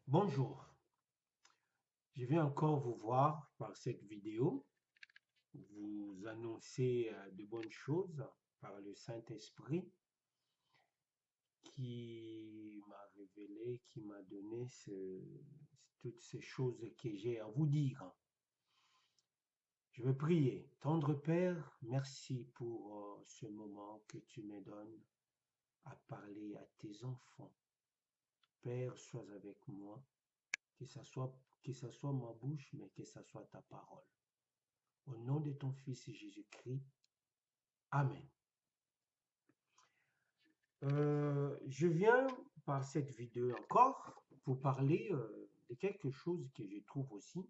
Bonjour, je vais encore vous voir par cette vidéo, vous annoncer de bonnes choses par le Saint-Esprit qui m'a révélé, qui m'a donné toutes ces choses que j'ai à vous dire. Je vais prier. Tendre Père, merci pour ce moment que tu me donnes à parler à tes enfants. Père, sois avec moi, que ça soit ma bouche, mais que ça soit ta parole. Au nom de ton Fils Jésus-Christ. Amen. Je viens par cette vidéo encore vous parler de quelque chose que je trouve aussi,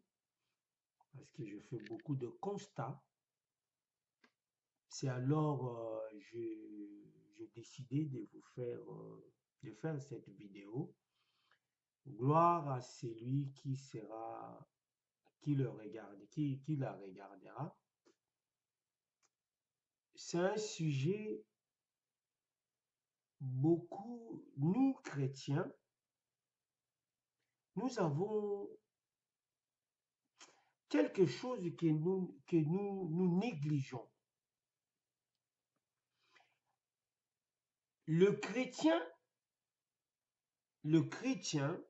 parce que je fais beaucoup de constats. C'est alors j'ai décidé de vous faire, de faire cette vidéo. Gloire à celui qui sera, qui le regarde, qui la regardera. C'est un sujet beaucoup, nous chrétiens, nous avons quelque chose que nous négligeons. Le chrétien, le chrétien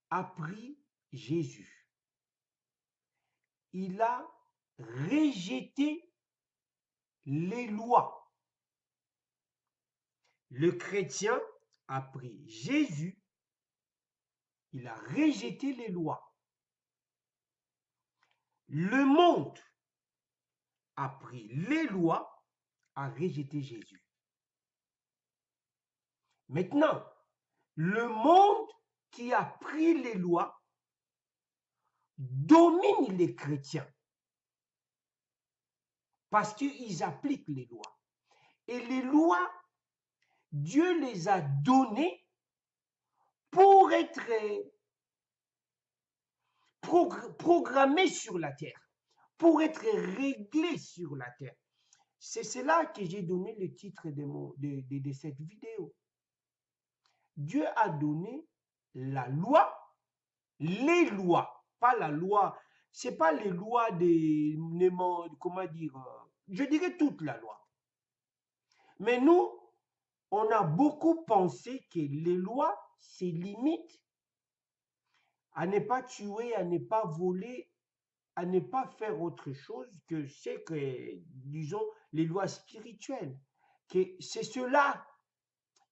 a pris Jésus. Il a rejeté les lois. Le chrétien a pris Jésus. Il a rejeté les lois. Le monde a pris les lois, a rejeté Jésus. Maintenant, le monde qui a pris les lois domine les chrétiens parce qu'ils appliquent les lois. Et les lois, Dieu les a données pour être programmées sur la terre, pour être réglées sur la terre. C'est cela que j'ai donné le titre de cette vidéo. Dieu a donné la loi, les lois, pas la loi, c'est pas les lois des, comment dire, je dirais toute la loi. Mais nous, on a beaucoup pensé que les lois, c'est limite à ne pas tuer, à ne pas voler, à ne pas faire autre chose que c'est que, disons, les lois spirituelles. Que c'est cela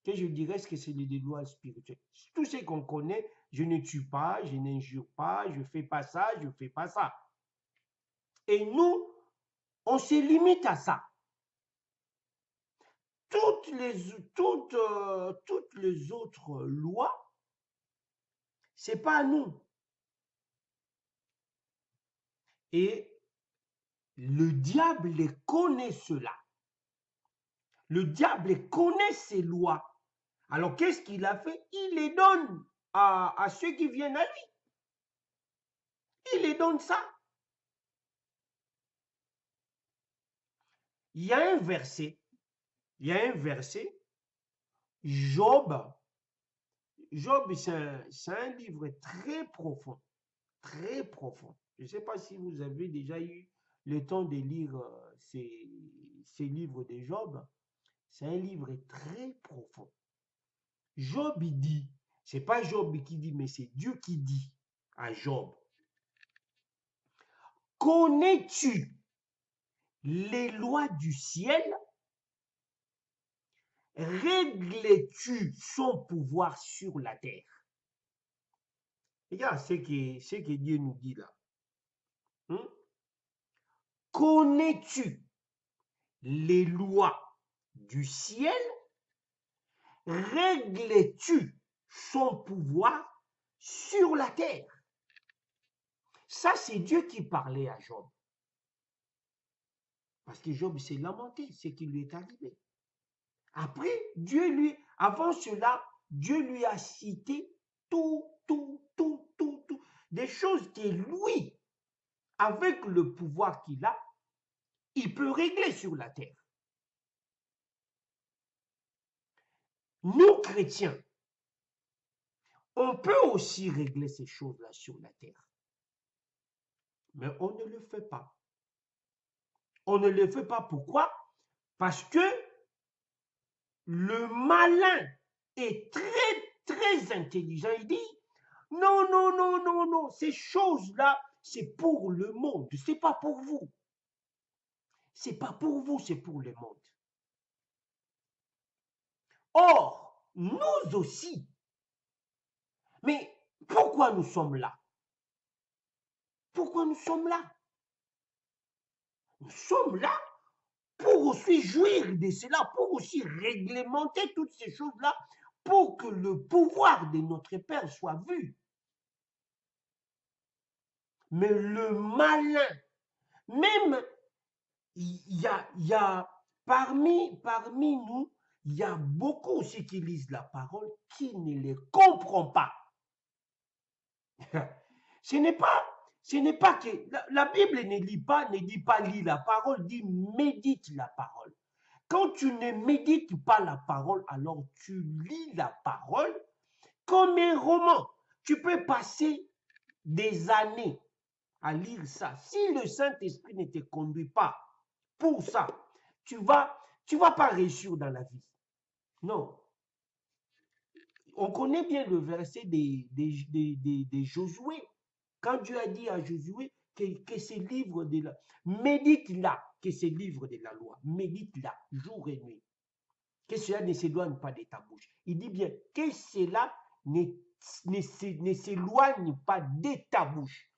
que je dirais que c'est les lois spirituelles. Tout ce qu'on connaît, je ne tue pas, je n'injure pas, je ne fais pas ça, je ne fais pas ça. Et nous, on se limite à ça. Toutes les autres lois, c'est pas à nous. Et le diable connaît cela. Le diable connaît ces lois. Alors qu'est-ce qu'il a fait? Il les donne à ceux qui viennent à lui. Il les donne ça. Il y a un verset, Job. Job, c'est un livre très profond, très profond. Je ne sais pas si vous avez déjà eu le temps de lire ces livres de Job. C'est un livre très profond. Job, il dit, c'est pas Job qui dit, mais c'est Dieu qui dit à Job. Connais-tu les lois du ciel? Règles-tu son pouvoir sur la terre? Regarde ce que Dieu nous dit là. Hein? Connais-tu les lois du ciel? Règles-tu son pouvoir sur la terre? Ça, c'est Dieu qui parlait à Job. Parce que Job s'est lamenté, ce qui lui est arrivé. Après, avant cela, Dieu lui a cité tout, des choses que lui, avec le pouvoir qu'il a, il peut régler sur la terre. Nous, chrétiens, On peut aussi régler ces choses-là sur la terre. Mais on ne le fait pas. On ne le fait pas. Pourquoi? Parce que le malin est très intelligent. Il dit, non, non, non, non, non, ces choses-là, c'est pour le monde, c'est pas pour vous. C'est pas pour vous, c'est pour le monde. Or, nous aussi, mais pourquoi nous sommes là? Pourquoi nous sommes là? Nous sommes là pour aussi jouir de cela, pour aussi réglementer toutes ces choses-là, pour que le pouvoir de notre Père soit vu. Mais le malin, même il y a parmi nous, il y a beaucoup aussi qui lisent la parole qui ne les comprend pas. Ce n'est pas que la Bible ne dit pas lis la parole, dit médite la parole. Quand tu ne médites pas la parole, alors tu lis la parole comme un roman. Tu peux passer des années à lire ça. Si le Saint-Esprit ne te conduit pas pour ça, tu vas pas réussir dans la vie. Non. On connaît bien le verset de Josué. Quand Dieu a dit à Josué que ces livres de la... Médite-là, que ces livres de la loi, médite-là, jour et nuit. Que cela ne s'éloigne pas de ta bouche. Il dit bien que cela ne s'éloigne pas de ta bouche.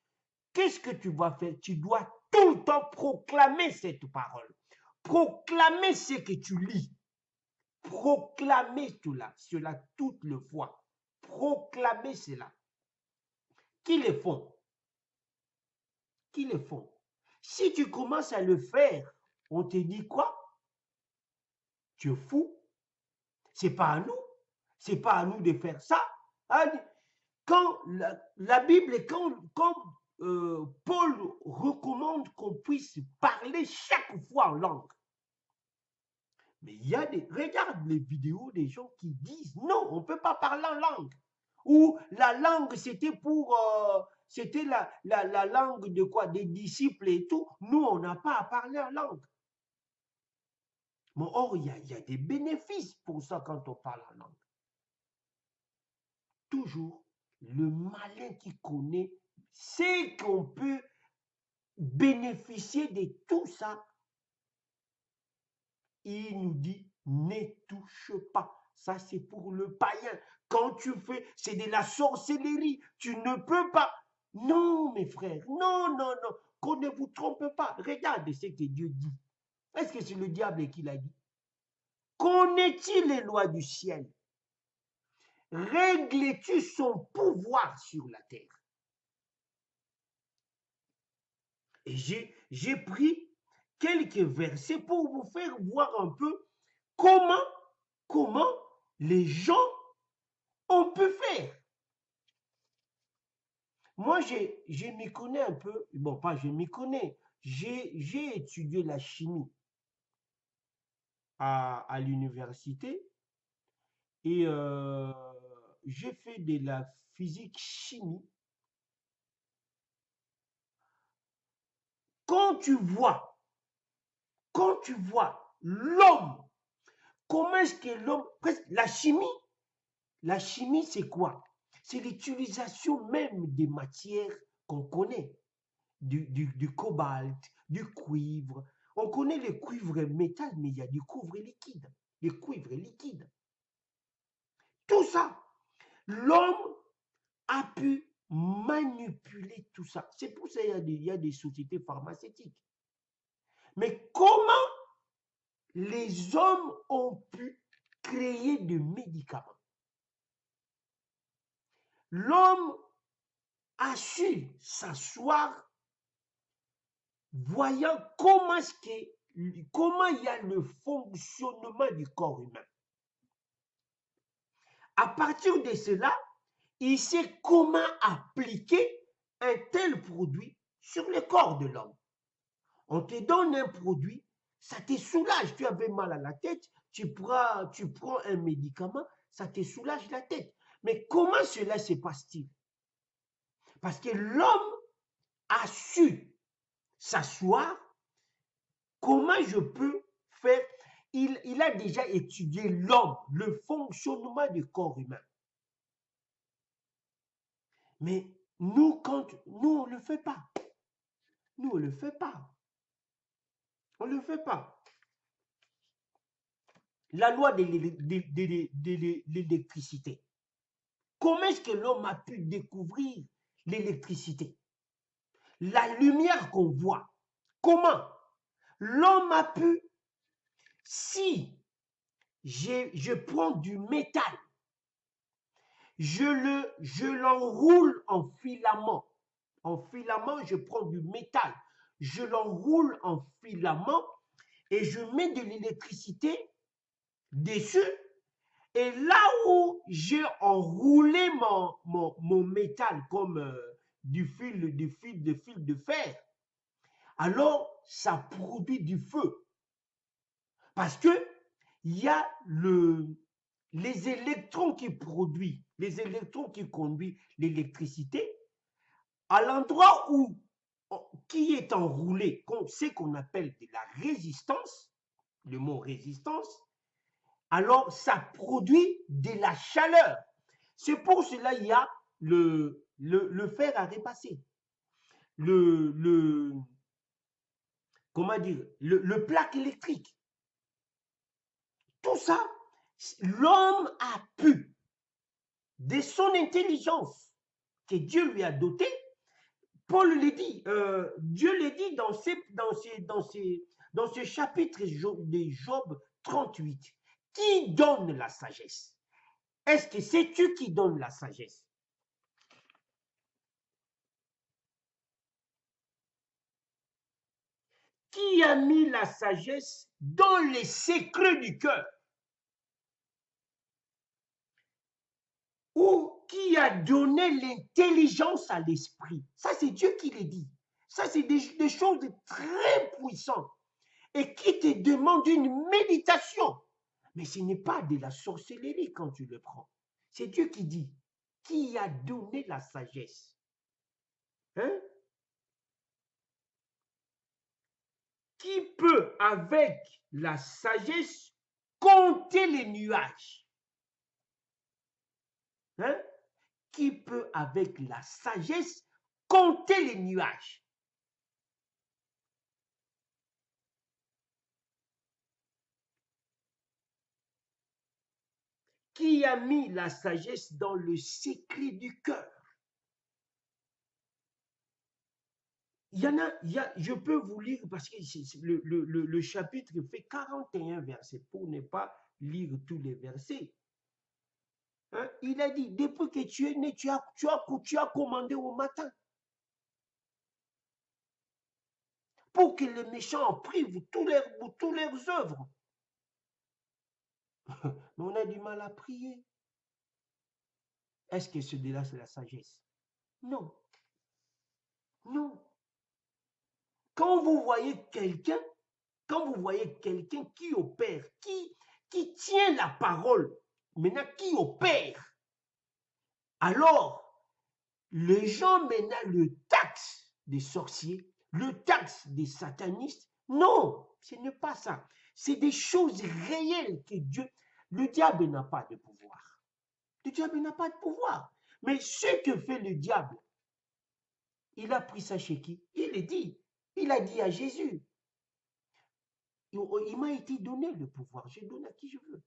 Qu'est-ce que tu vas faire? Tu dois tout le temps proclamer cette parole. Proclamer ce que tu lis. Proclamer cela toute le fois. Proclamer cela. Qui le font? Qui le font? Si tu commences à le faire, on te dit quoi? Tu es fou. C'est pas à nous. C'est pas à nous de faire ça. Quand la Bible, quand Paul recommande qu'on puisse parler chaque fois en langue. Mais il y a regarde les vidéos des gens qui disent non, on ne peut pas parler en langue. Ou la langue, c'était pour, c'était la langue de quoi? Des disciples et tout. Nous, on n'a pas à parler en langue. Mais or, il y a des bénéfices pour ça quand on parle en langue. Toujours, le malin qui connaît sait qu'on peut bénéficier de tout ça. Il nous dit, ne touche pas. Ça, c'est pour le païen. Quand tu fais, c'est de la sorcellerie. Tu ne peux pas. Non, mes frères. Non, non, non. Qu'on ne vous trompe pas. Regardez ce que Dieu dit. Est-ce que c'est le diable qui l'a dit? Connais-tu les lois du ciel? Règles-tu son pouvoir sur la terre? Et j'ai pris quelques versets pour vous faire voir un peu comment les gens ont pu faire. Moi, je m'y connais un peu. Bon, pas je m'y connais. J'ai étudié la chimie à l'université et j'ai fait de la physique-chimie. Quand tu vois l'homme, comment est-ce que l'homme, la chimie c'est quoi? C'est l'utilisation même des matières qu'on connaît, du cobalt, du cuivre. On connaît le cuivre métal, mais il y a du cuivre liquide. Le cuivre liquide. Tout ça, l'homme a pu manipuler tout ça. C'est pour ça qu'il y a des sociétés pharmaceutiques. Mais comment les hommes ont pu créer des médicaments? L'homme a su s'asseoir, voyant comment il y a le fonctionnement du corps humain. À partir de cela, il sait comment appliquer un tel produit sur le corps de l'homme. On te donne un produit, ça te soulage. Tu avais mal à la tête, tu prends un médicament, ça te soulage la tête. Mais comment cela se passe-t-il? Parce que l'homme a su s'asseoir. Comment je peux faire? Il a déjà étudié l'homme, le fonctionnement du corps humain. Mais nous, nous, on ne le fait pas. Nous, on ne le fait pas. On ne le fait pas. La loi de l'électricité. Comment est-ce que l'homme a pu découvrir l'électricité? La lumière qu'on voit. Comment? L'homme a pu, si je prends du métal, je l'enroule en filament. En filament, je prends du métal, je l'enroule en filament et je mets de l'électricité dessus. Et là où j'ai enroulé mon métal comme du fil de fer, alors ça produit du feu. Parce que il y a les électrons les électrons qui conduisent l'électricité à l'endroit où qui est enroulé, ce qu'on appelle de la résistance, le mot résistance, alors ça produit de la chaleur. C'est pour cela qu'il y a le fer à repasser, comment dire, le plaque électrique. Tout ça, l'homme a pu, de son intelligence que Dieu lui a dotée. Paul le dit, Dieu le dit dans ce chapitre de Job 38. Qui donne la sagesse? Est-ce que c'est tu qui donnes la sagesse? Qui a mis la sagesse dans les secrets du cœur? Ou qui a donné l'intelligence à l'esprit? Ça, c'est Dieu qui le dit. Ça, c'est des choses très puissantes et qui te demandent une méditation. Mais ce n'est pas de la sorcellerie quand tu le prends. C'est Dieu qui dit. Qui a donné la sagesse? Hein? Qui peut, avec la sagesse, compter les nuages? Hein? Qui peut, avec la sagesse, compter les nuages? Qui a mis la sagesse dans le secret du cœur? Il y en a, je peux vous lire parce que le chapitre fait 41 versets pour ne pas lire tous les versets. Hein? Il a dit, depuis que tu es né, tu as commandé au matin pour que les méchants en privent tous leurs œuvres. Mais on a du mal à prier. Est-ce que celui-là, c'est la sagesse? Non. Non. Quand vous voyez quelqu'un qui opère, qui tient la parole, maintenant qui opère, alors les gens maintenant le taxent des sorciers, le taxent des satanistes. Non, ce n'est pas ça. C'est des choses réelles que le diable n'a pas de pouvoir. Le diable n'a pas de pouvoir. Mais ce que fait le diable, il a pris ça chez qui? Il a dit à Jésus, il m'a été donné le pouvoir, je donne à qui je veux.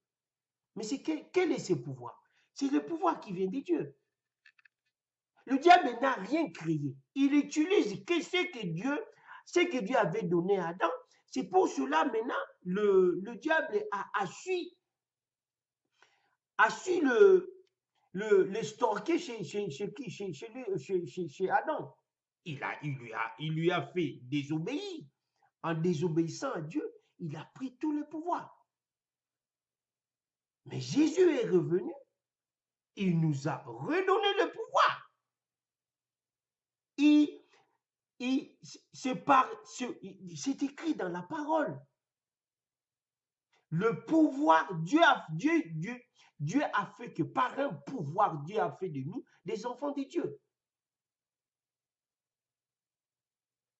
Mais quel est ce pouvoir? C'est le pouvoir qui vient de Dieu. Le diable n'a rien créé. Il utilise ce que Dieu avait donné à Adam. C'est pour cela maintenant, le diable a su le stocker chez Adam. Il lui a fait désobéir. En désobéissant à Dieu, il a pris tout le pouvoir. Mais Jésus est revenu. Il nous a redonné le pouvoir. C'est écrit dans la parole. Le pouvoir, Dieu a fait que par un pouvoir, Dieu a fait de nous des enfants de Dieu.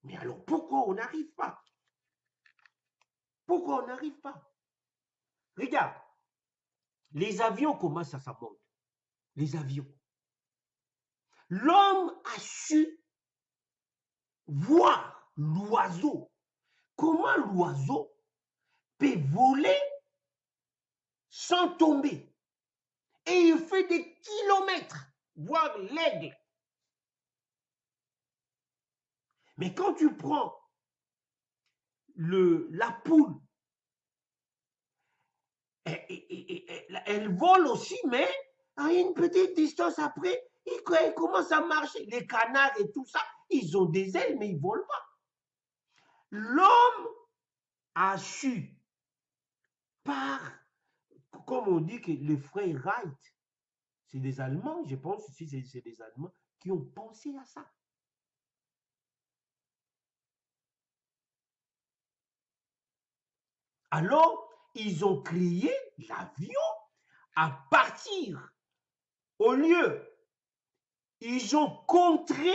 Mais alors, pourquoi on n'arrive pas? Pourquoi on n'arrive pas? Regarde, les avions, comment ça monte? Les avions. L'homme a su voir l'oiseau. Comment l'oiseau peut voler sans tomber? Et il fait des kilomètres, voir l'aigle. Mais quand tu prends la poule, elle vole aussi, mais à une petite distance après, elle commence à marcher. Les canards et tout ça, ils ont des ailes, mais ils ne volent pas. L'homme a su, comme on dit que les frères Wright, c'est des Allemands, je pense aussi c'est des Allemands qui ont pensé à ça. Alors, ils ont créé l'avion à partir. Au lieu, ils ont contré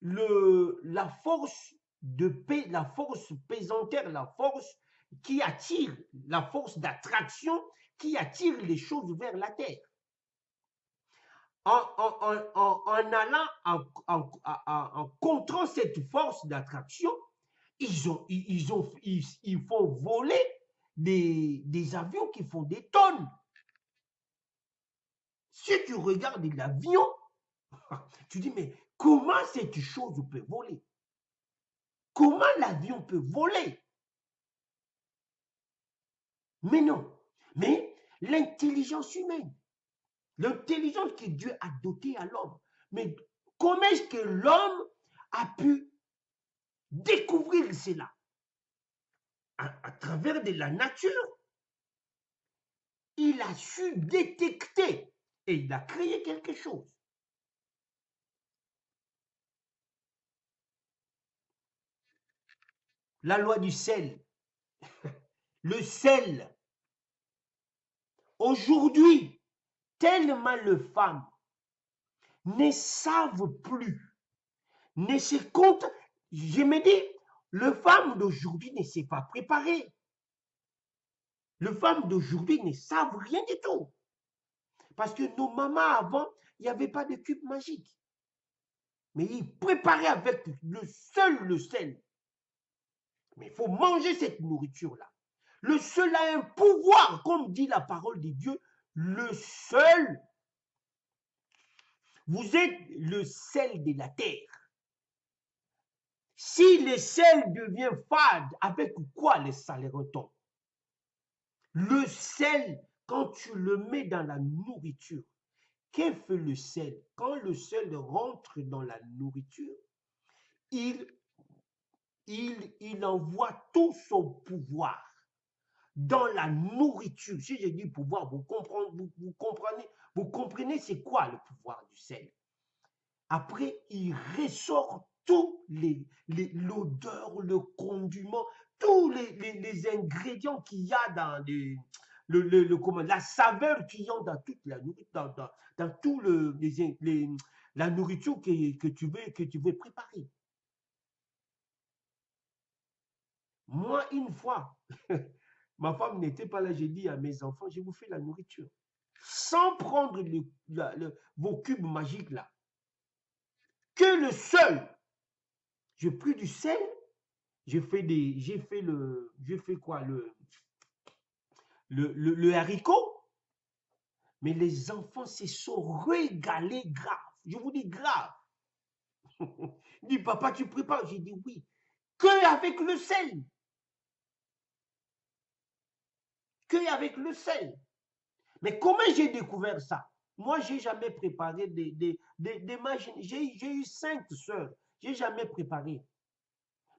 la force la force pesantère, la force qui attire, la force d'attraction qui attire les choses vers la terre. En allant, en contrant cette force d'attraction, ils font voler des avions qui font des tonnes. Si tu regardes l'avion, tu dis, mais comment cette chose peut voler? Comment l'avion peut voler? Mais non. Mais l'intelligence humaine, l'intelligence que Dieu a dotée à l'homme. Mais comment est-ce que l'homme a pu découvrir cela? À travers de la nature. Il a su détecter et il a créé quelque chose. La loi du sel. Le sel. Aujourd'hui, tellement les femmes ne savent plus, ne se comptent. Je me dis, les femmes d'aujourd'hui ne s'est pas préparées. Les femmes d'aujourd'hui ne savent rien du tout. Parce que nos mamans avant, il n'y avait pas de cube magique. Mais ils préparaient avec le sel. Mais il faut manger cette nourriture-là. Le seul a un pouvoir, comme dit la parole de Dieu, le seul. Vous êtes le sel de la terre. Si le sel devient fade, avec quoi le sel retombe? Le sel, quand tu le mets dans la nourriture, qu'est-ce que fait le sel? Quand le sel rentre dans la nourriture, il envoie tout son pouvoir dans la nourriture. Si je dis pouvoir, vous comprenez c'est quoi le pouvoir du sel. Après, il ressort tout l'odeur, le condiment, tous les ingrédients qu'il y a dans la saveur qu'il y a dans toute la nourriture, dans tout la nourriture que tu veux préparer. Moi, une fois, ma femme n'était pas là, j'ai dit à mes enfants, je vous fais la nourriture. Sans prendre vos cubes magiques là. Que le seul. J'ai pris du sel, j'ai fait quoi, le haricot. Mais les enfants se sont régalés grave. Je vous dis grave. Il dit, papa, tu prépares? J'ai dit oui. Que avec le sel. Que avec le sel. Mais comment j'ai découvert ça? Moi, je n'ai jamais préparé des machines. J'ai eu 5 sœurs. Je n'ai jamais préparé.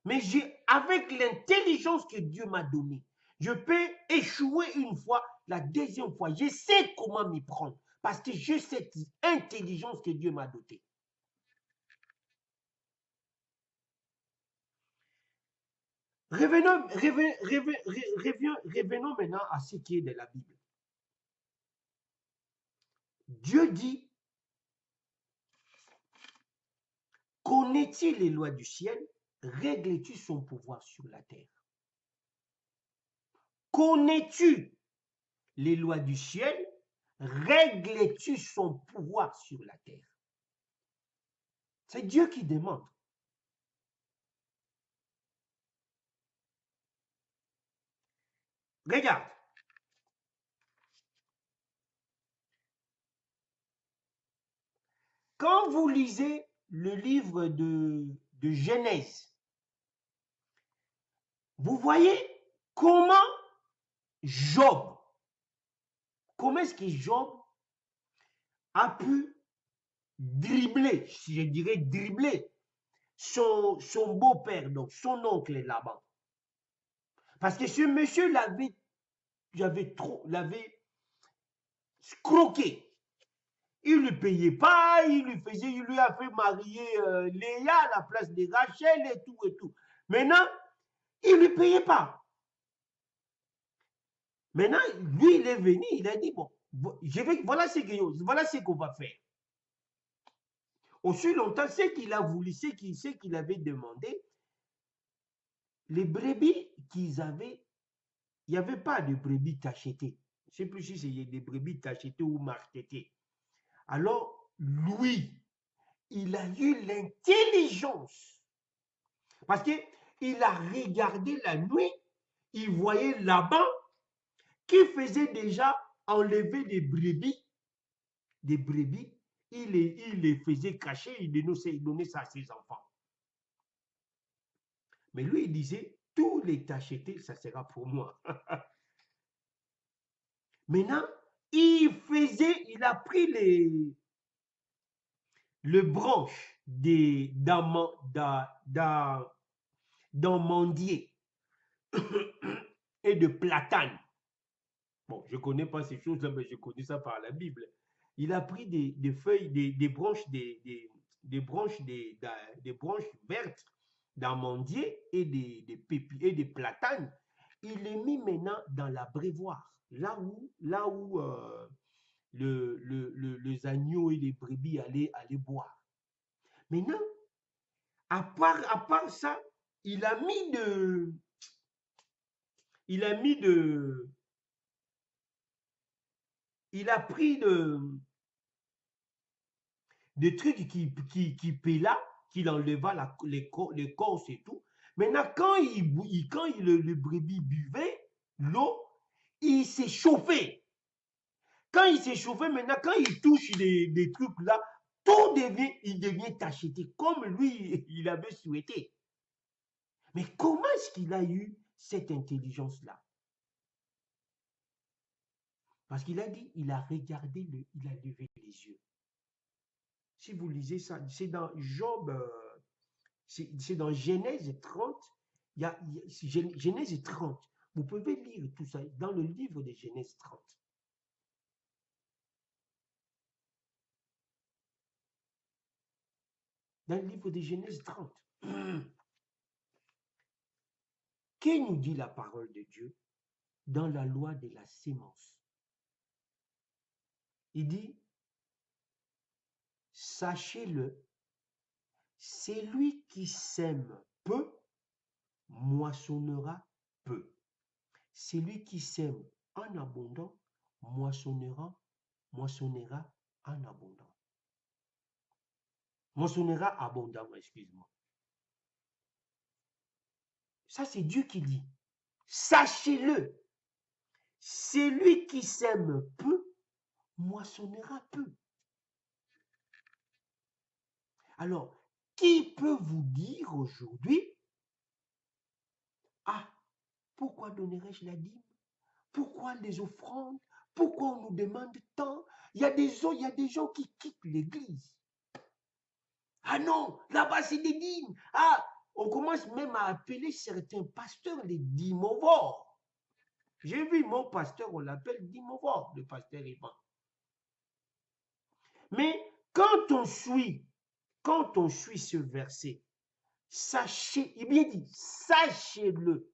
Mais avec l'intelligence que Dieu m'a donnée, je peux échouer une fois, la deuxième fois. Je sais comment m'y prendre. Parce que j'ai cette intelligence que Dieu m'a dotée. Revenons maintenant à ce qui est de la Bible. Dieu dit, connais-tu les lois du ciel? Règles-tu son pouvoir sur la terre? Connais-tu les lois du ciel? Règles-tu son pouvoir sur la terre? C'est Dieu qui demande. Regarde. Quand vous lisez le livre de Genèse, vous voyez comment Job, comment est-ce que Job a pu dribbler, si je dirais dribbler, son beau-père, donc son oncle Laban. Parce que ce monsieur l'avait croqué. Il ne lui payait pas, il lui a fait marier Léa à la place de Rachel et tout et tout. Maintenant, il ne lui payait pas. Maintenant, lui, il est venu, il a dit, bon, voilà ce qu'on va faire. Aussi longtemps, ce qu'il a voulu, ce qu'il avait demandé, les brebis qu'ils avaient, il n'y avait pas de brebis tachetées. Je ne sais plus si c'est des brebis tachetées ou marquetées. Alors, lui, il a eu l'intelligence. Parce qu'il a regardé la nuit, il voyait Laban qui faisait déjà enlever des brebis, il les faisait cacher, il donnait ça à ses enfants. Mais lui, il disait, tous les tachetés, ça sera pour moi. Maintenant, il a pris le branche d'amandier et de platane. Bon, je ne connais pas ces choses-là, mais je connais ça par la Bible. Il a pris des feuilles, des branches, des branches vertes d'amandier et des platanes. Il les mit maintenant dans l'abreuvoir, là où les agneaux et les brebis allaient boire. Maintenant, à part ça, il a pris des trucs qui pela, qu'il enleva l'écorce et tout. Maintenant, quand le brebis buvait l'eau, il s'est chauffé. Quand il s'est chauffé, maintenant, quand il touche des trucs là, il devient tacheté, comme lui, il avait souhaité. Mais comment est-ce qu'il a eu cette intelligence-là? Parce qu'il a dit, il a regardé, il a levé les yeux. Si vous lisez ça, c'est dans Job, c'est dans Genèse 30, Genèse 30. Vous pouvez lire tout ça dans le livre de Genèse 30. Dans le livre de Genèse 30. Que nous dit la parole de Dieu dans la loi de la sémence? Il dit, sachez-le, celui qui sème peu, moissonnera peu. Celui qui sème en abondant, moissonnera en abondant. Moissonnera abondamment, excuse-moi. Ça, c'est Dieu qui dit. Sachez-le, celui qui sème peu, moissonnera peu. Alors, qui peut vous dire aujourd'hui, ah, pourquoi donnerais-je la dîme? Pourquoi les offrandes? Pourquoi on nous demande tant? Il y a des gens qui quittent l'église. Ah non, là-bas c'est des dîmes. Ah, on commence même à appeler certains pasteurs les dîmovores. J'ai vu mon pasteur, on l'appelle dîmovore, le pasteur Ivan. Mais quand on suit ce verset, Sachez, il bien dit, sachez-le.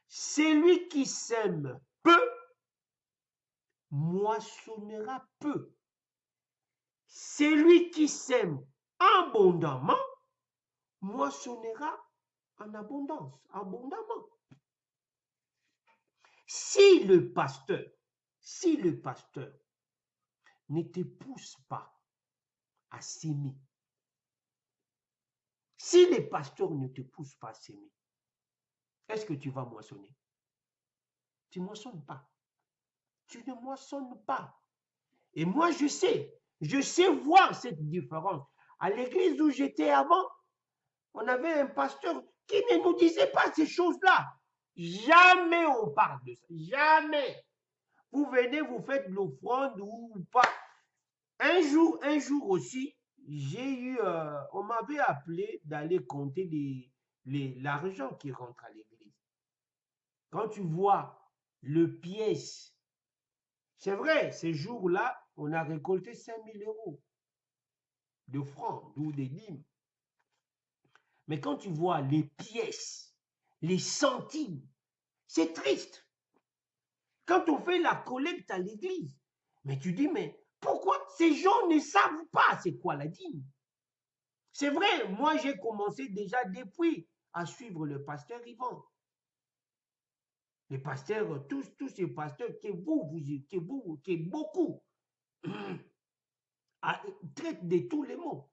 Celui qui sème peu, moissonnera peu. Celui qui sème abondamment, moissonnera en abondance, abondamment. Si le pasteur ne te pousse pas à s'aimer, si les pasteurs ne te poussent pas à s'aimer, est-ce que tu vas moissonner? Tu ne moissonnes pas. Tu ne moissonnes pas. Et moi, je sais voir cette différence. À l'église où j'étais avant, on avait un pasteur qui ne nous disait pas ces choses-là. Jamais on parle de ça. Jamais. Vous venez, vous faites l'offrande ou pas. Un jour aussi, j'ai eu, on m'avait appelé d'aller compter l'argent qui rentre à l'église. Quand tu vois le pièce, c'est vrai, ces jours-là, on a récolté 5 000 € d'offrandes ou des dîmes. Mais quand tu vois les pièces, les centimes, c'est triste. Quand on fait la collecte à l'église, mais tu dis, mais pourquoi ces gens ne savent pas c'est quoi la dîme? C'est vrai, moi j'ai commencé déjà depuis à suivre le pasteur Yvan. Les pasteurs, tous ces pasteurs que beaucoup traitent de tous les mots.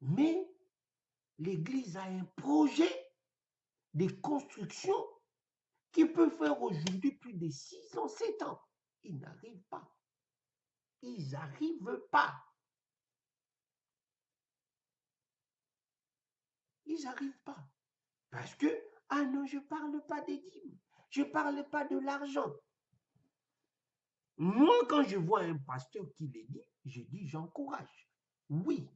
Mais l'Église a un projet de construction qui peut faire aujourd'hui plus de 6 ans, 7 ans. Ils n'arrivent pas. Ils n'arrivent pas. Ils n'arrivent pas. Parce que, ah non, je ne parle pas des dîmes. Je ne parle pas de l'argent. Moi, quand je vois un pasteur qui les dit, je dis, j'encourage. Oui,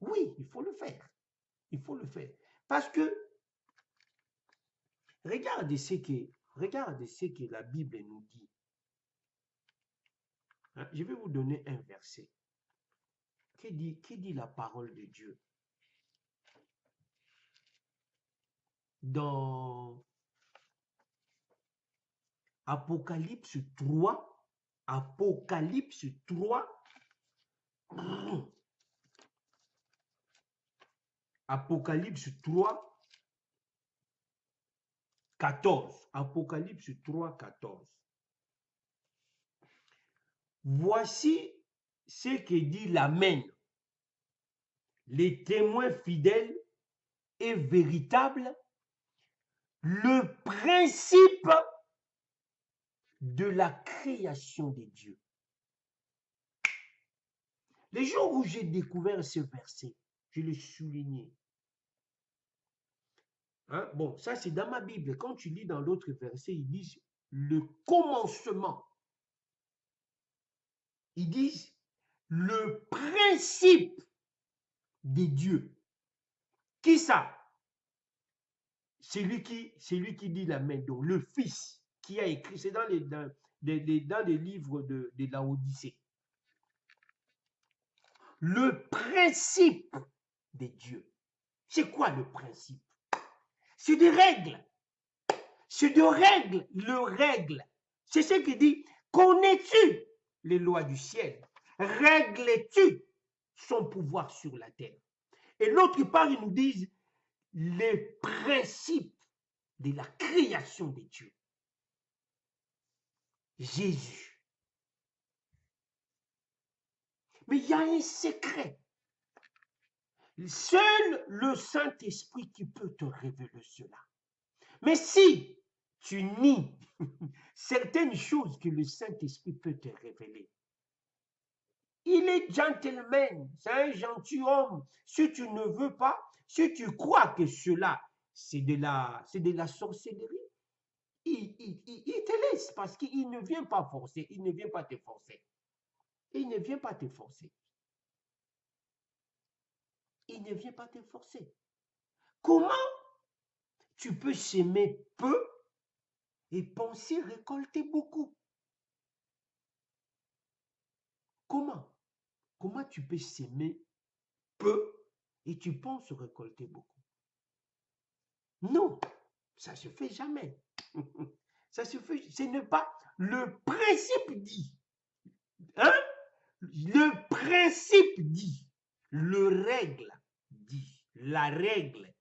oui, il faut le faire. Il faut le faire. Parce que, regardez ce que la Bible nous dit. Hein, je vais vous donner un verset. Qui dit la parole de Dieu? Dans Apocalypse 3, Apocalypse 3, Apocalypse 3, 14. Apocalypse 3, 14. Voici ce que dit l'Amen, les témoins fidèles et véritables, le principe de la création des dieux. Les jours où j'ai découvert ce verset, je l'ai souligné. Hein? Bon, ça c'est dans ma Bible. Quand tu lis dans l'autre verset, ils disent le commencement. Ils disent le principe des dieux. Qui ça? C'est lui qui dit la main. Donc le Fils qui a écrit, c'est dans les livres de la Odyssée. Le principe des dieux. C'est quoi le principe? C'est des règles. C'est de règles, le règle. C'est ce qui dit, connais-tu les lois du ciel? Règles-tu son pouvoir sur la terre? Et l'autre part, ils nous disent les principes de la création des dieux. Jésus. Mais il y a un secret. Seul le Saint-Esprit qui peut te révéler cela. Mais si tu nies certaines choses que le Saint-Esprit peut te révéler, il est gentleman, c'est un gentilhomme. Si tu ne veux pas, si tu crois que cela, c'est de la sorcellerie, il te laisse parce qu'il ne vient pas forcer, il ne vient pas te forcer. Il ne vient pas te forcer. Il ne vient pas te forcer. Comment tu peux s'aimer peu et penser récolter beaucoup? Comment? Comment tu peux s'aimer peu et tu penses récolter beaucoup? Non, ça se fait jamais. Ça se fait, ce n'est pas le principe dit. Hein? Le principe dit. Le règle dit. La règle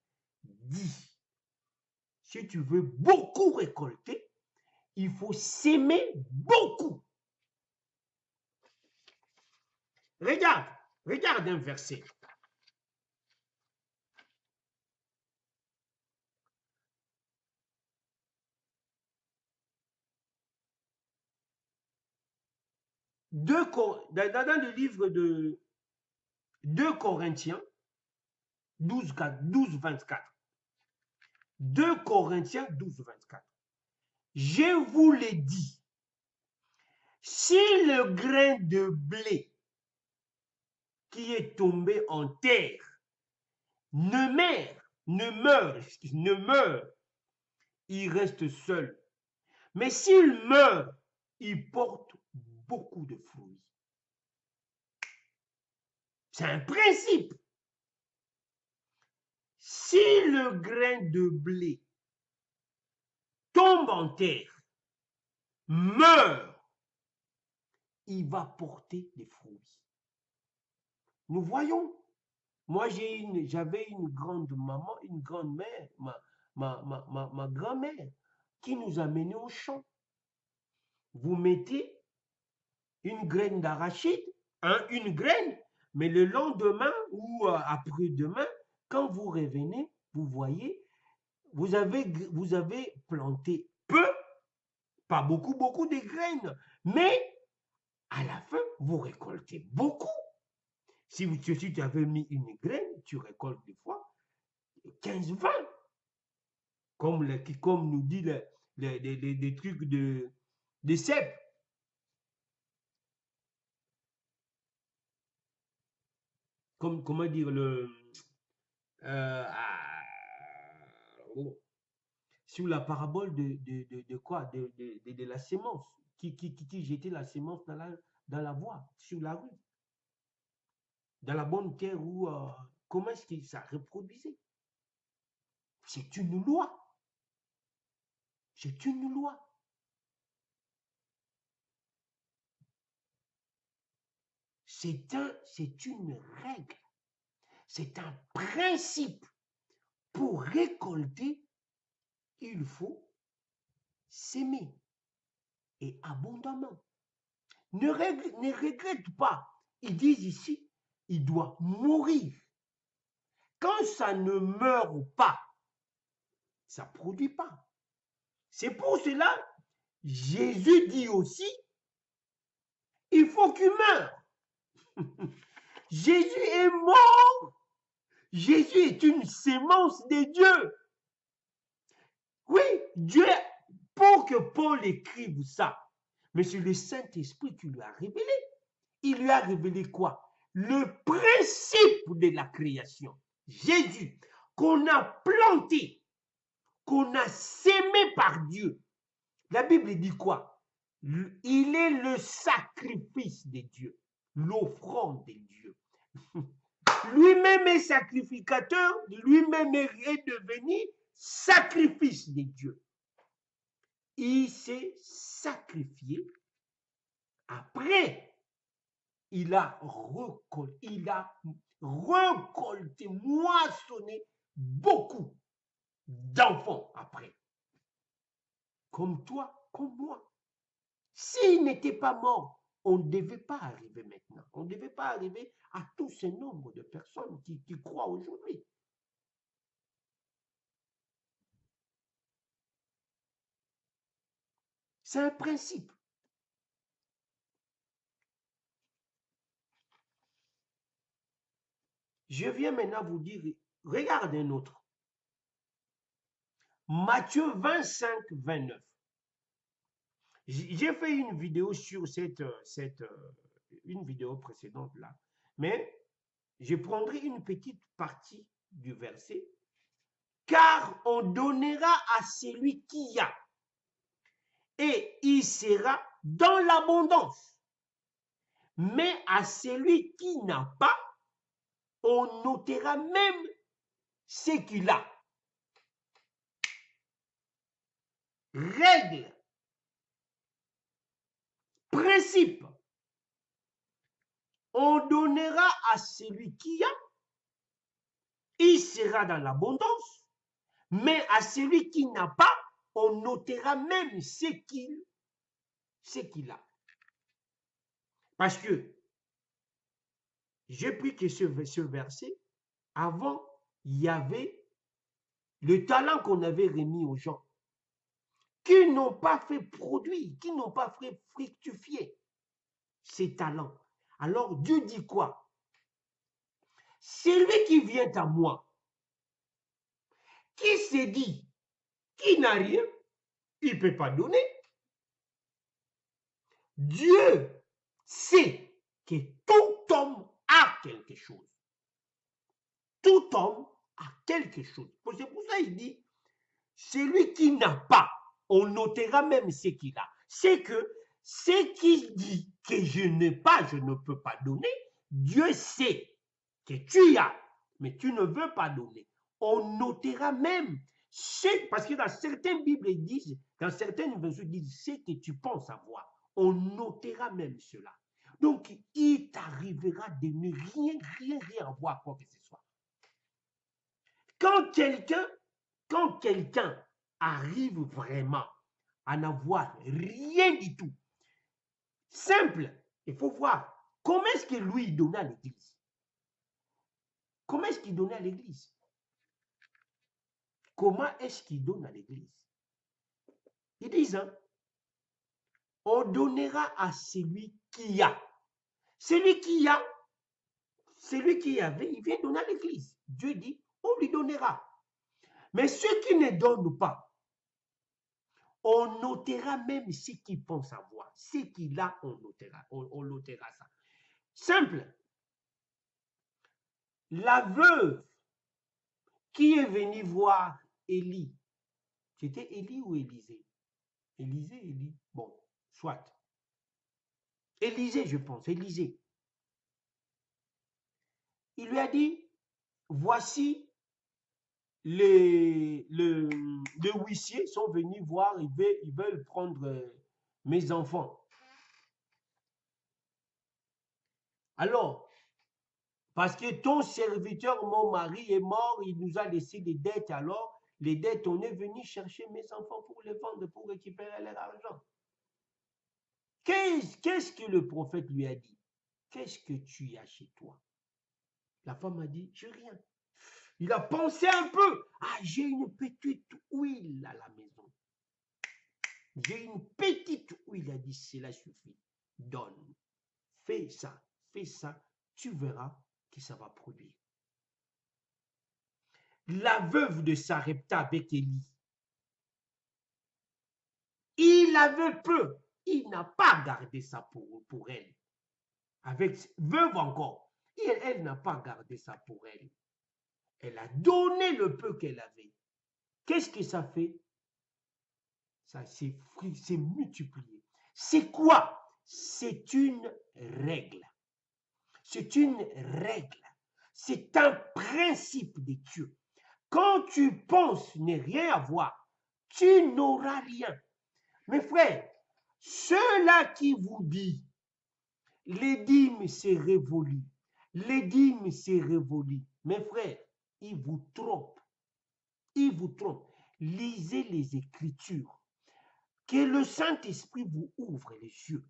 dit. Si tu veux beaucoup récolter, il faut s'aimer beaucoup. Regarde un verset. Dans le livre de 2 Corinthiens 12, 24. 2 Corinthiens 12, 24. Je vous l'ai dit, si le grain de blé qui est tombé en terre ne meurt, il reste seul. Mais s'il meurt, il porte beaucoup de fruits. C'est un principe. Si le grain de blé tombe en terre, meurt, il va porter des fruits. Nous voyons. Moi, j'avais une grande maman, une grand-mère, ma grand-mère, qui nous amenait au champ. Vous mettez une graine d'arachide, une graine, mais le lendemain ou après-demain, quand vous revenez, vous voyez, vous avez planté peu, pas beaucoup de graines, mais à la fin, vous récoltez beaucoup. Si tu avais mis une graine, tu récoltes des fois 15-20. Comme nous dit les trucs de cèpes. Comment dire sur la parabole de quoi de la sémence qui jetait la sémence dans la voie, sur la rue, dans la bonne terre où comment est-ce que ça reproduisait? C'est une loi. C'est une loi. C'est une règle. C'est un principe. Pour récolter, il faut s'aimer et abondamment. Ne regrette pas. Ils disent ici, il doit mourir. Quand ça ne meurt pas, ça ne produit pas. C'est pour cela, Jésus dit aussi, il faut qu'il meure. Jésus est mort. Jésus est une sémence de Dieu. Oui, Dieu, pour que Paul écrive ça, mais c'est le Saint-Esprit qui lui a révélé. Il lui a révélé quoi? Le principe de la création. Jésus, qu'on a planté, qu'on a sémé par Dieu. La Bible dit quoi? Il est le sacrifice de Dieu, l'offrande de Dieu. Lui-même est sacrificateur, lui-même est devenu sacrifice de Dieu. Il s'est sacrifié. Après, il a récolté, moissonné beaucoup d'enfants après. Comme toi, comme moi. S'il n'était pas mort, on ne devait pas arriver maintenant. On ne devait pas arriver à tout ce nombre de personnes qui croient aujourd'hui. C'est un principe. Je viens maintenant vous dire, regarde un autre. Matthieu 25, 29. J'ai fait une vidéo sur une vidéo précédente là, mais je prendrai une petite partie du verset. Car on donnera à celui qui a, et il sera dans l'abondance. mais à celui qui n'a pas, on notera même ce qu'il a. Règle, principe, on donnera à celui qui a, il sera dans l'abondance, mais à celui qui n'a pas, on notera même ce qu'il a. Parce que j'ai pris que ce verset, avant, il y avait le talent qu'on avait remis aux gens, qui n'ont pas fait produire, qui n'ont pas fait fructifier ces talents. Alors Dieu dit quoi? Celui qui vient à moi, qui se dit, qui n'a rien, il ne peut pas donner. Dieu sait que tout homme a quelque chose. Tout homme a quelque chose. C'est pour ça qu'il dit, celui qui n'a pas, on notera même ce qu'il a. C'est que ce qui dit que je n'ai pas, je ne peux pas donner, Dieu sait que tu as, mais tu ne veux pas donner. On notera même, parce que dans certaines Bibles disent, dans certaines versions disent, ce que tu penses avoir. On notera même cela. Donc, il t'arrivera de ne rien avoir quoi que ce soit. Quand quelqu'un arrive vraiment à n'avoir rien du tout, simple, il faut voir comment est-ce que lui il donnait à l'église. Comment est-ce qu'il donnait à l'église? Comment est-ce qu'il donne à l'église? Ils disent, hein, on donnera à celui qui a. Celui qui a, celui qui avait, il vient donner à l'église. Dieu dit, on lui donnera. Mais ceux qui ne donnent pas, on notera même ce qu'il pense avoir. Ce qu'il a, on notera ça. Simple. La veuve qui est venue voir Élie, c'était Élie ou Élisée? Élie. Bon, soit. Élisée, je pense, Élisée. Il lui a dit, voici les huissiers sont venus voir, ils veulent prendre mes enfants. Alors, parce que ton serviteur, mon mari, est mort, il nous a laissé des dettes, alors les dettes, on est venu chercher mes enfants pour les vendre, pour récupérer leur argent. Qu'est-ce que le prophète lui a dit? Qu'est-ce que tu as chez toi? La femme a dit, j'ai rien. Il a pensé un peu. Ah, j'ai une petite huile à la maison. J'ai une petite huile. Il a dit, cela suffit. Donne. Fais ça. Tu verras que ça va produire. La veuve de Sarepta avec Élie. Il avait peu. Il n'a pas gardé ça pour elle. Avec veuve encore. Elle n'a pas gardé ça pour elle. Elle a donné le peu qu'elle avait. Qu'est-ce que ça fait? Ça s'est multiplié. C'est quoi? C'est une règle. C'est une règle. C'est un principe de Dieu. Quand tu penses ne rien avoir, tu n'auras rien. Mes frères, ceux-là qui vous disent, les dîmes c'est révolu, les dîmes c'est révolu, mes frères, ils vous trompent. Ils vous trompent. Lisez les Écritures. Que le Saint-Esprit vous ouvre les yeux.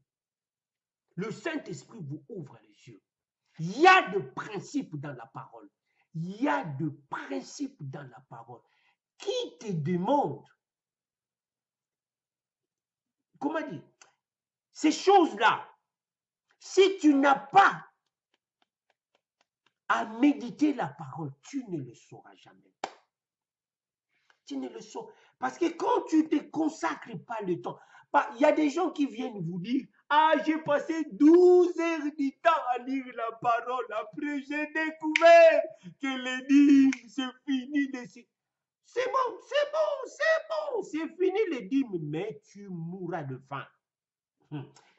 Le Saint-Esprit vous ouvre les yeux. Il y a de principes dans la parole. Il y a de principes dans la parole. Qui te demande, comment dire, ces choses-là, si tu n'as pas à méditer la parole, tu ne le sauras jamais. Tu ne le sauras. Parce que quand tu ne te consacres pas le temps, il y a des gens qui viennent vous dire, ah, j'ai passé 12 heures du temps à lire la parole. Après, j'ai découvert que les dîmes, c'est fini. C'est bon, c'est fini les dîmes, mais tu mourras de faim.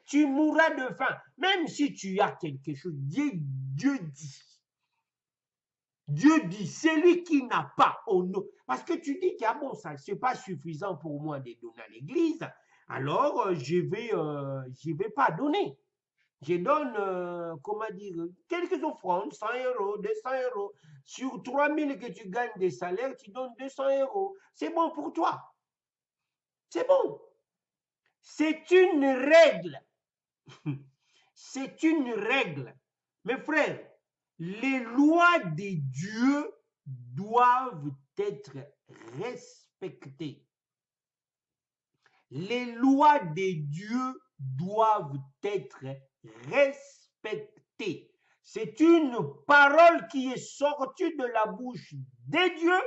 Tu mourras de faim. Même si tu as quelque chose, Dieu dit. Dieu dit, celui qui n'a pas au nom. Parce que tu dis que bon, ça, c'est pas suffisant pour moi de donner à l'église. Alors, je vais pas donner. Je donne, comment dire, quelques offrandes, 100 euros, 200 euros. Sur 3000 que tu gagnes des salaires, tu donnes 200 euros. C'est bon pour toi. C'est bon. C'est une règle. C'est une règle. Mes frères, les lois de Dieu doivent être respectées. Les lois de Dieu doivent être respectées. C'est une parole qui est sortie de la bouche de Dieu.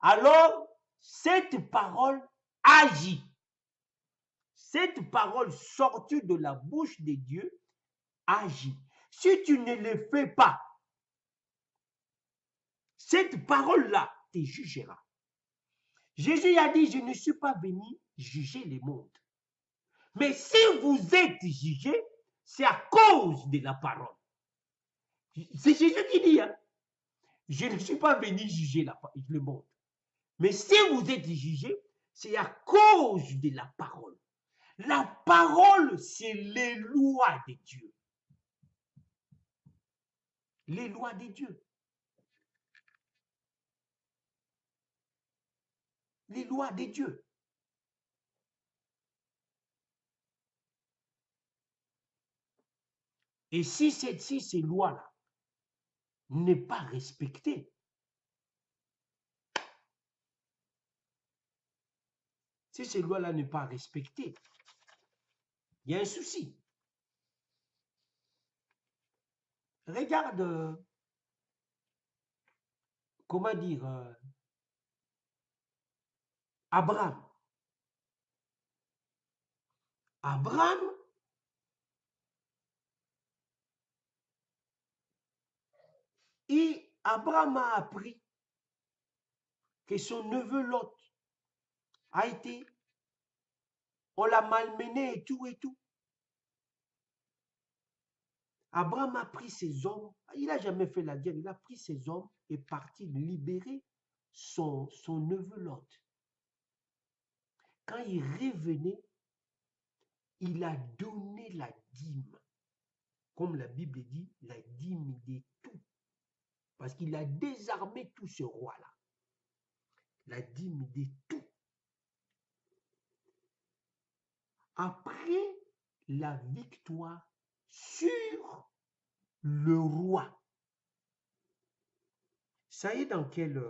Alors, cette parole agit. Cette parole sortie de la bouche de Dieu agit. Si tu ne le fais pas, cette parole-là te jugera. Jésus a dit, je ne suis pas venu juger le monde. Mais si vous êtes jugés, c'est à cause de la parole. C'est Jésus qui dit, hein, je ne suis pas venu juger le monde. Mais si vous êtes jugés, c'est à cause de la parole. La parole, c'est les lois de Dieu. Les lois de Dieu. Les lois de Dieu. Et si ces lois-là n'est pas respectée, si ces lois-là n'est pas respectée, il y a un souci. Regarde, comment dire, Abraham. Abraham, Abraham a appris que son neveu Lot a été, on l'a malmené et tout et tout. Abraham a pris ses hommes, il n'a jamais fait la guerre, il a pris ses hommes et parti libérer son neveu Lot. Quand il revenait, il a donné la dîme. Comme la Bible dit, la dîme de tout. Parce qu'il a désarmé tout ce roi-là. La dîme de tout. Après la victoire sur le roi. Ça y est, dans quel...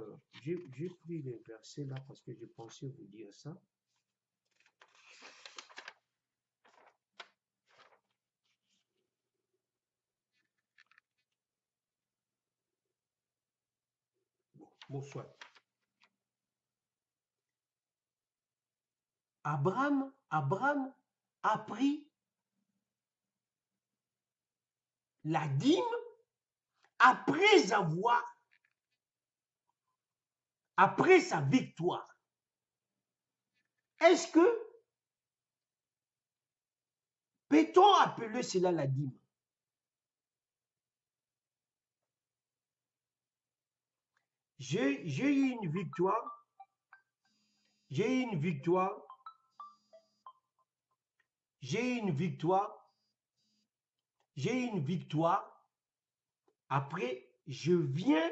J'ai pris le verset là parce que je pensais vous dire ça. Bonsoir. Abraham a pris la dîme après sa victoire. Est-ce que peut-on appeler cela la dîme? J'ai eu une victoire. J'ai eu une victoire. J'ai eu une victoire. J'ai eu une victoire. Après, je viens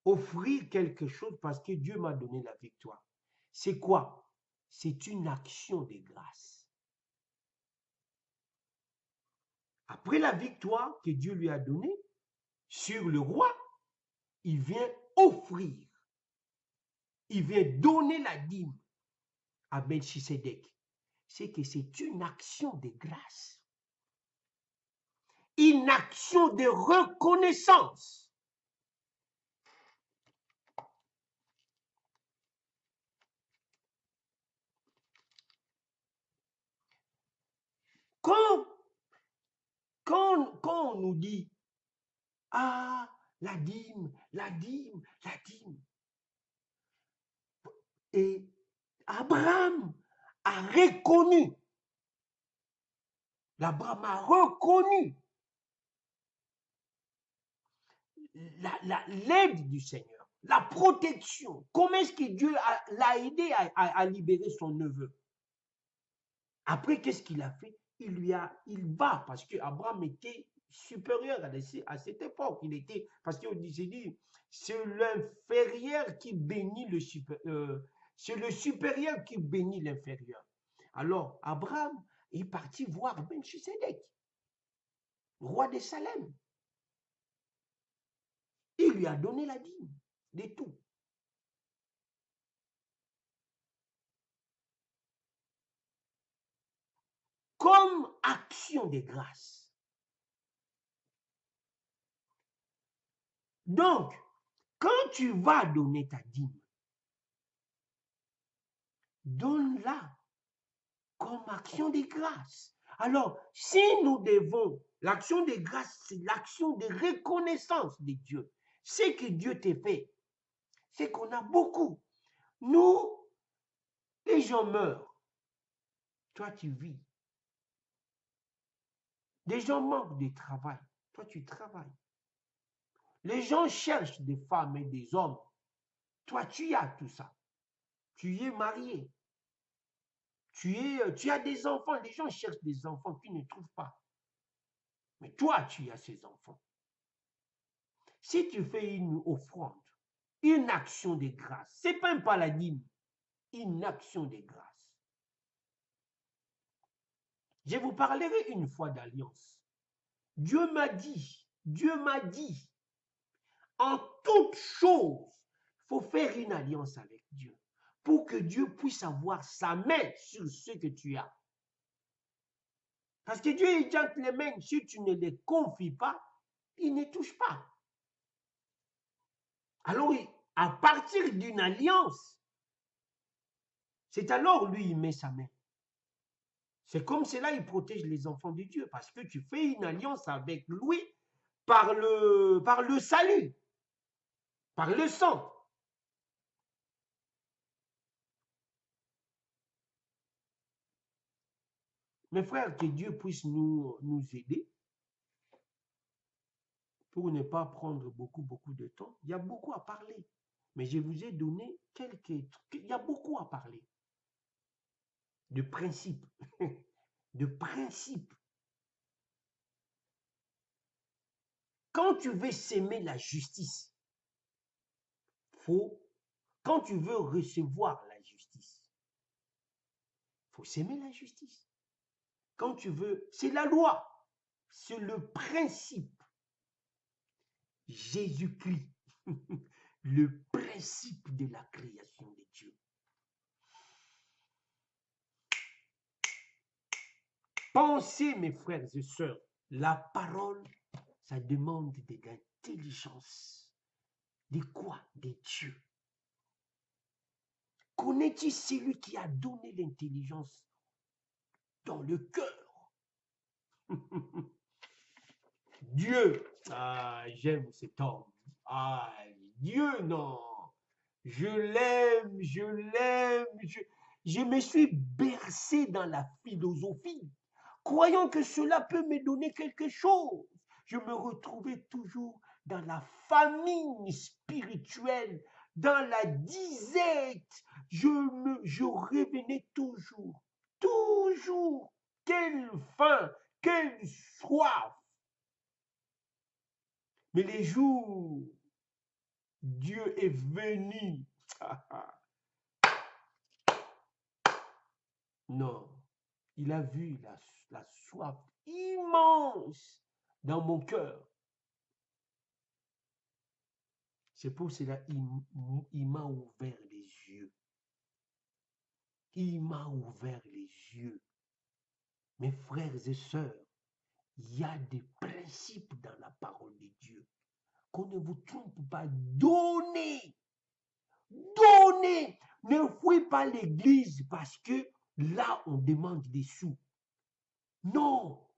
offrir quelque chose parce que Dieu m'a donné la victoire. C'est quoi? C'est une action de grâce. Après la victoire que Dieu lui a donnée sur le roi, il vient offrir. Il vient donner la dîme à Melchisedec. C'est que c'est une action de grâce. Une action de reconnaissance. Quand on nous dit, ah, la dîme, la dîme, la dîme. Et Abraham a reconnu L'Abraham a reconnu l'aide du Seigneur, la protection. Comment est-ce que Dieu l'a aidé à libérer son neveu? Après, qu'est-ce qu'il a fait? Il va, parce qu'Abraham était supérieur à cette époque. Il était, parce qu'on s'est dit, c'est l'inférieur qui bénit le supérieur. C'est le supérieur qui bénit l'inférieur. Alors, Abraham est parti voir Melchisedec, roi de Salem. Il lui a donné la dîme de tout. Comme action de grâce. Donc, quand tu vas donner ta dîme, donne-la comme action de grâce. Alors, si nous devons, l'action de grâce, c'est l'action de reconnaissance de Dieu. Ce que Dieu t'a fait, c'est qu'on a beaucoup. Nous, les gens meurent. Toi, tu vis. Les gens manquent de travail. Toi, tu travailles. Les gens cherchent des femmes et des hommes. Toi, tu as tout ça. Tu es marié. Tu as des enfants. Les gens cherchent des enfants qu'ils ne trouvent pas. Mais toi, tu as ces enfants. Si tu fais une offrande, une action de grâce, c'est même pas la dîme, une action de grâce. Je vous parlerai une fois d'alliance. Dieu m'a dit, en toute chose, il faut faire une alliance avec Dieu pour que Dieu puisse avoir sa main sur ce que tu as. Parce que Dieu est gentleman, si tu ne les confies pas, il ne touche pas. Alors, à partir d'une alliance, c'est alors lui, il met sa main. C'est comme cela, il protège les enfants de Dieu, parce que tu fais une alliance avec lui par le salut, par le sang. Mes frères, que Dieu puisse nous aider pour ne pas prendre beaucoup de temps. Il y a beaucoup à parler, mais je vous ai donné quelques trucs. Il y a beaucoup à parler. De principes, de principes. Quand tu veux s'aimer la justice, quand tu veux recevoir la justice, il faut s'aimer la justice. Quand tu veux, c'est la loi, c'est le principe. Jésus-Christ, le principe de la création de Dieu. Pensez, mes frères et sœurs, la parole, ça demande de l'intelligence. De quoi? De Dieu. Connais-tu celui qui a donné l'intelligence dans le cœur? Dieu, j'aime cet homme. Dieu, non. Je l'aime, je me suis bercé dans la philosophie, croyant que cela peut me donner quelque chose. Je me retrouvais toujours dans la famine spirituelle, dans la disette. Je revenais toujours. Quelle faim, quelle soif. Mais les jours, Dieu est venu. Non, il a vu la soif immense dans mon cœur. C'est pour cela qu'il m'a ouvert les yeux. Il m'a ouvert les yeux. Mes frères et sœurs, il y a des principes dans la parole de Dieu. Qu'on ne vous trompe pas. Donnez. Donnez. Ne fouillez pas l'église parce que là, on demande des sous. Non.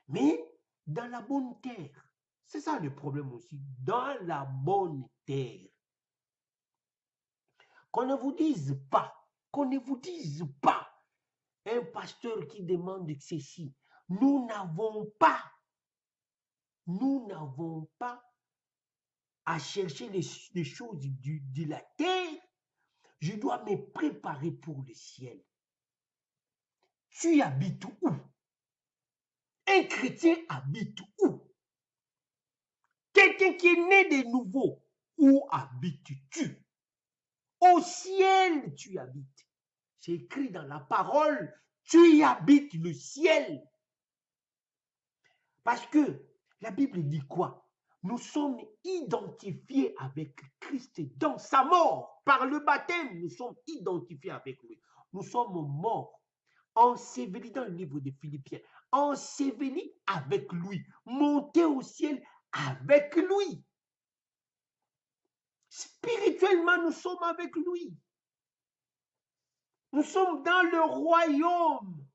Mais dans la bonne terre. C'est ça le problème aussi. Dans la bonne terre. Qu'on ne vous dise pas. Un pasteur qui demande ceci. Nous n'avons pas à chercher les choses de la terre. Je dois me préparer pour le ciel. Tu habites où? Un chrétien habite où? Quelqu'un qui est né de nouveau, où habites-tu? Au ciel, tu habites. C'est écrit dans la parole, tu y habites le ciel. Parce que la Bible dit quoi? Nous sommes identifiés avec Christ dans sa mort. Par le baptême, nous sommes identifiés avec lui. Nous sommes morts, ensevelis dans le livre de Philippiens, ensevelis avec lui, montés au ciel avec lui. Spirituellement, nous sommes avec lui. Nous sommes dans le royaume.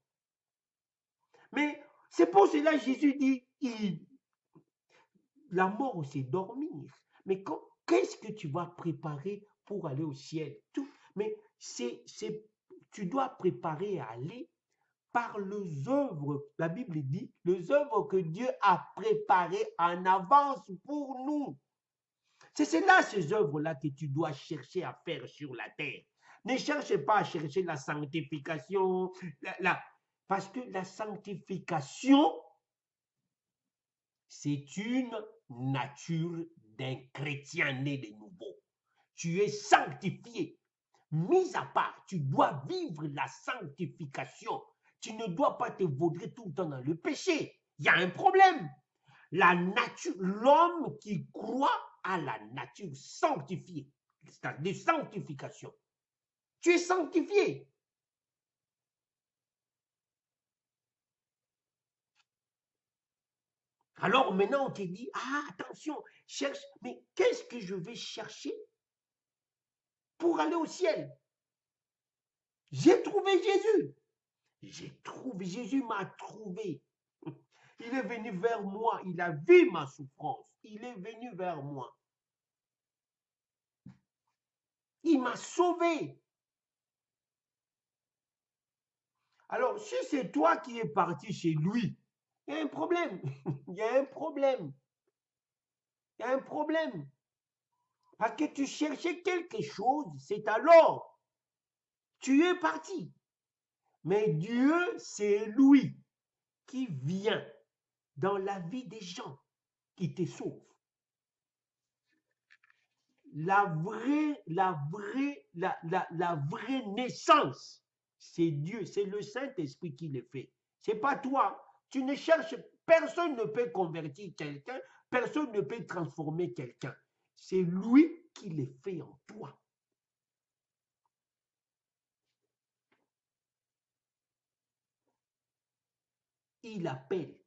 Mais c'est pour cela que Jésus dit, la mort, c'est dormir. Mais qu'est-ce que tu vas préparer pour aller au ciel? Mais tu dois préparer à aller par les œuvres. La Bible dit, les œuvres que Dieu a préparées en avance pour nous. C'est cela, ces œuvres-là que tu dois chercher à faire sur la terre. Ne cherche pas à chercher la sanctification, parce que la sanctification, c'est une nature d'un chrétien né de nouveau. Tu es sanctifié. Mis à part, tu dois vivre la sanctification. Tu ne dois pas te vaudrer tout le temps dans le péché. Il y a un problème. La nature, l'homme qui croit à la nature sanctifiée, c'est-à-dire de sanctification. Tu es sanctifié. Alors maintenant, on te dit, ah, attention, cherche, mais qu'est-ce que je vais chercher pour aller au ciel? J'ai trouvé Jésus. Jésus m'a trouvé. Il est venu vers moi, il a vu ma souffrance. Il est venu vers moi. Il m'a sauvé. Alors, si c'est toi qui es parti chez lui, il y a un problème. Il y a un problème. Il y a un problème. Parce que tu cherchais quelque chose, c'est alors. Tu es parti. Mais Dieu, c'est lui qui vient dans la vie des gens, qui te sauve. La vraie naissance, c'est Dieu, c'est le Saint-Esprit qui le fait. C'est pas toi. Tu ne cherches, personne ne peut convertir quelqu'un, personne ne peut transformer quelqu'un. C'est lui qui le fait en toi. Il appelle,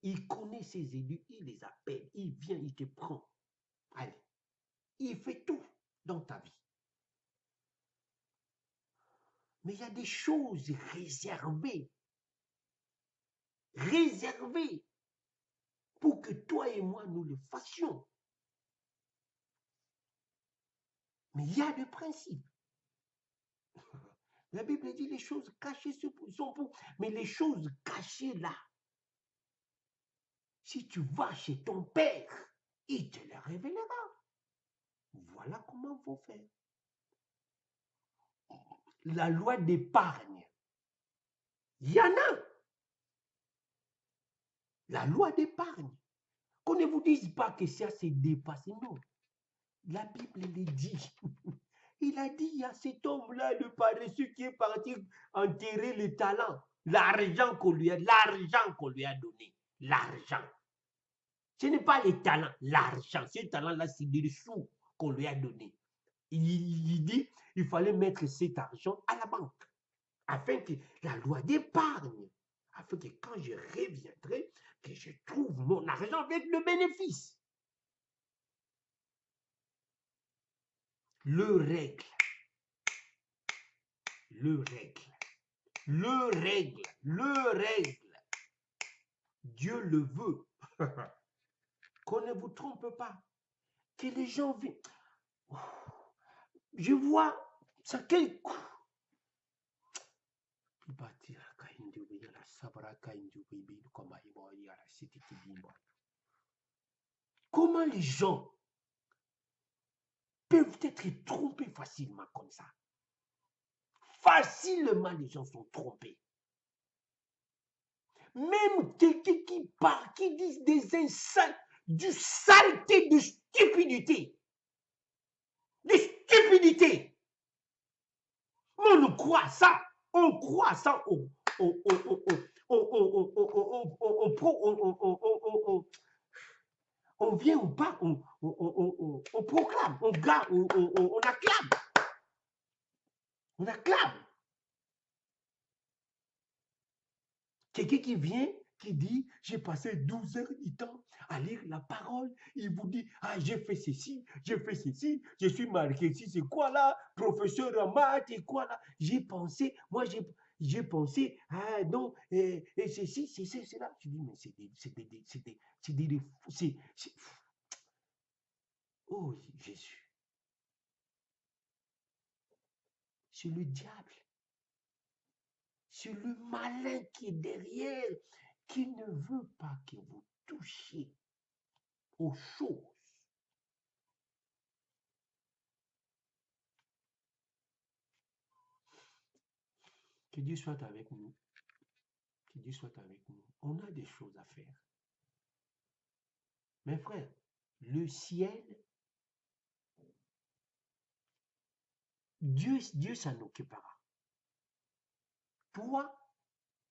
il connaît ses élus, il les appelle, il vient, il te prend. Allez, il fait tout dans ta vie. Mais il y a des choses réservées pour que toi et moi nous le fassions. Mais il y a des principes. La Bible dit les choses cachées sont pour. Mais les choses cachées là, si tu vas chez ton père, il te les révélera. Voilà comment il faut faire. La loi d'épargne, il y en a. La loi d'épargne. Qu'on ne vous dise pas que ça s'est dépassé, non. La Bible le dit. Il a dit, il y a cet homme-là, le paresseux, qui est parti enterrer le talent. L'argent qu'on lui a donné. L'argent. Ce n'est pas les talents, l'argent. Ce talent-là, c'est des sous qu'on lui a donné. Il dit, il fallait mettre cet argent à la banque. Afin que la loi d'épargne, afin que quand je reviendrai, que je trouve mon argent avec le bénéfice. Le règle. Dieu le veut. Qu'on ne vous trompe pas. Que les gens viennent. Je vois ça. Comment les gens peuvent être trompés facilement comme ça? Facilement, les gens sont trompés. Même quelqu'un qui parle, qui dit des insultes, du saleté, de stupidité. De stupidité. On croit ça. On croit ça on vient ou pas, on proclame, on acclame. On acclame. Quelqu'un qui vient, qui dit, j'ai passé 12 heures du temps à lire la parole. Il vous dit, ah, j'ai fait ceci, je suis marqué ici, c'est quoi là, professeur en maths, et quoi là. J'ai pensé, moi j'ai pensé, ah non, et ceci, c'est là. Je dis, mais oh Jésus. C'est le diable. C'est le malin qui est derrière, qui ne veut pas que vous touchiez aux choses. Que Dieu soit avec nous. Que Dieu soit avec nous. On a des choses à faire. Mes frères, le ciel, Dieu s'en occupera. Toi,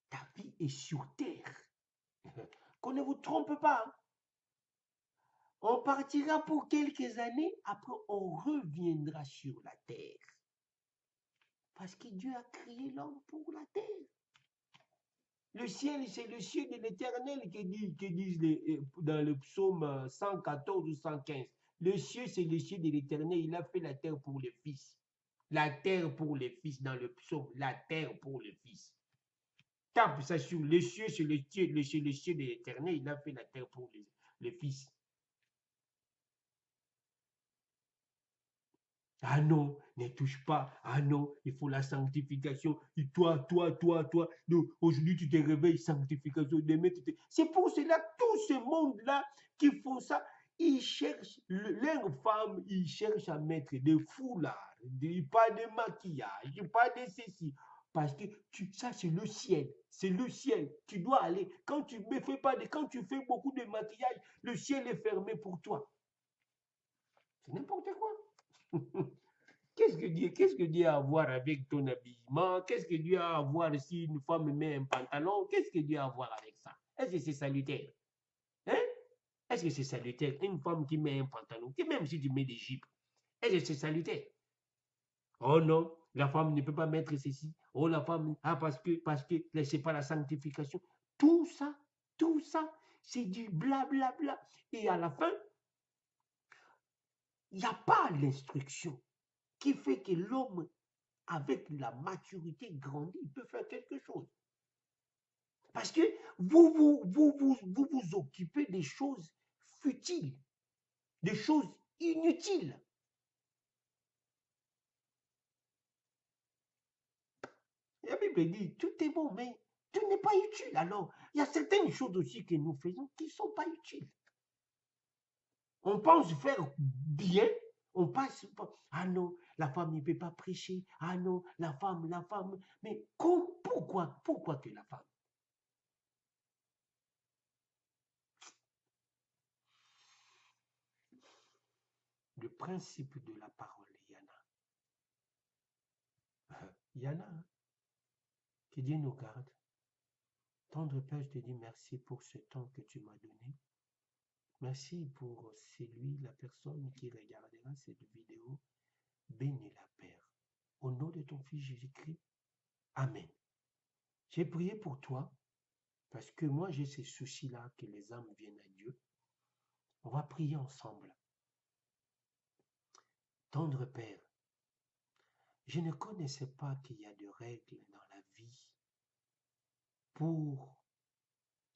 ta vie est sur terre. Qu'on ne vous trompe pas. Hein. On partira pour quelques années, après on reviendra sur la terre. Parce que Dieu a créé l'homme pour la terre. Le ciel, c'est le ciel de l'Éternel qui disent dans le psaume 114 ou 115. Le ciel, c'est le ciel de l'Éternel. Il a fait la terre pour les fils. La terre pour les fils dans le psaume. La terre pour les fils. Tape ça sur le ciel, c'est le ciel de l'Éternel. Il a fait la terre pour les fils. Ah non, ne touche pas. Ah non, il faut la sanctification. Et toi. Aujourd'hui, tu te réveilles, sanctification. Demain, c'est pour cela, tout ce monde-là qui font ça, ils cherchent, leurs femmes, ils cherchent à mettre des foulards, pas de maquillage, pas de ceci. Parce que ça, c'est le ciel. C'est le ciel. Tu dois aller. Quand tu fais beaucoup de maquillage, le ciel est fermé pour toi. C'est n'importe quoi. Qu'est-ce que Dieu a à voir avec ton habillement? Qu'est-ce que Dieu a à voir si une femme met un pantalon? Qu'est-ce que Dieu a à voir avec ça? Est-ce que c'est salutaire? Hein? Est-ce que c'est salutaire? Une femme qui met un pantalon, même si tu mets des jupes, est-ce que c'est salutaire? Oh non, la femme ne peut pas mettre ceci. Oh la femme, parce que c'est pas la sanctification. Tout ça, c'est du blablabla. Et à la fin, il n'y a pas l'instruction qui fait que l'homme, avec la maturité grandie, il peut faire quelque chose. Parce que vous vous occupez des choses futiles, des choses inutiles. La Bible dit, tout est bon, mais tout n'est pas utile. Alors, il y a certaines choses aussi que nous faisons qui ne sont pas utiles. On pense faire bien, on passe, ah non, la femme ne peut pas prêcher, ah non, la femme, mais pourquoi que la femme? Le principe de la parole, il y en a. Hein. Que Dieu nous garde. Tendre Père, je te dis merci pour ce temps que tu m'as donné. Merci pour celui, la personne qui regardera cette vidéo. Bénis-la, Père. Au nom de ton Fils Jésus-Christ. Amen. J'ai prié pour toi parce que moi j'ai ces soucis-là que les âmes viennent à Dieu. On va prier ensemble. Tendre Père, je ne connaissais pas qu'il y a de règles dans la vie pour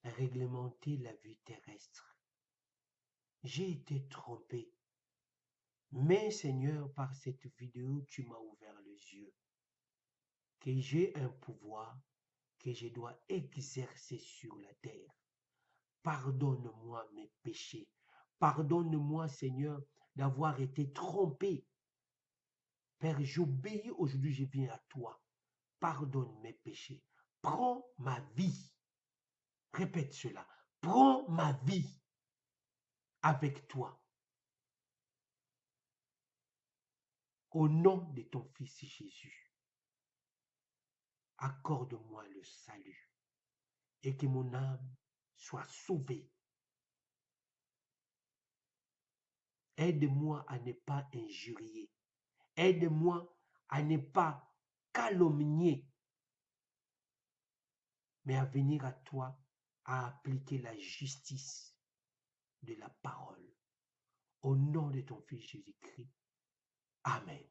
réglementer la vie terrestre. J'ai été trompé. Mais Seigneur, par cette vidéo, tu m'as ouvert les yeux. Que j'ai un pouvoir que je dois exercer sur la terre. Pardonne-moi mes péchés. Pardonne-moi, Seigneur, d'avoir été trompé. Père, j'obéis aujourd'hui, je viens à toi. Pardonne mes péchés. Prends ma vie. Répète cela. Prends ma vie avec toi. Au nom de ton Fils Jésus, accorde-moi le salut et que mon âme soit sauvée. Aide-moi à ne pas injurier. Aide-moi à ne pas calomnier, mais à venir à toi, à appliquer la justice de la parole. Au nom de ton Fils Jésus-Christ. Amen.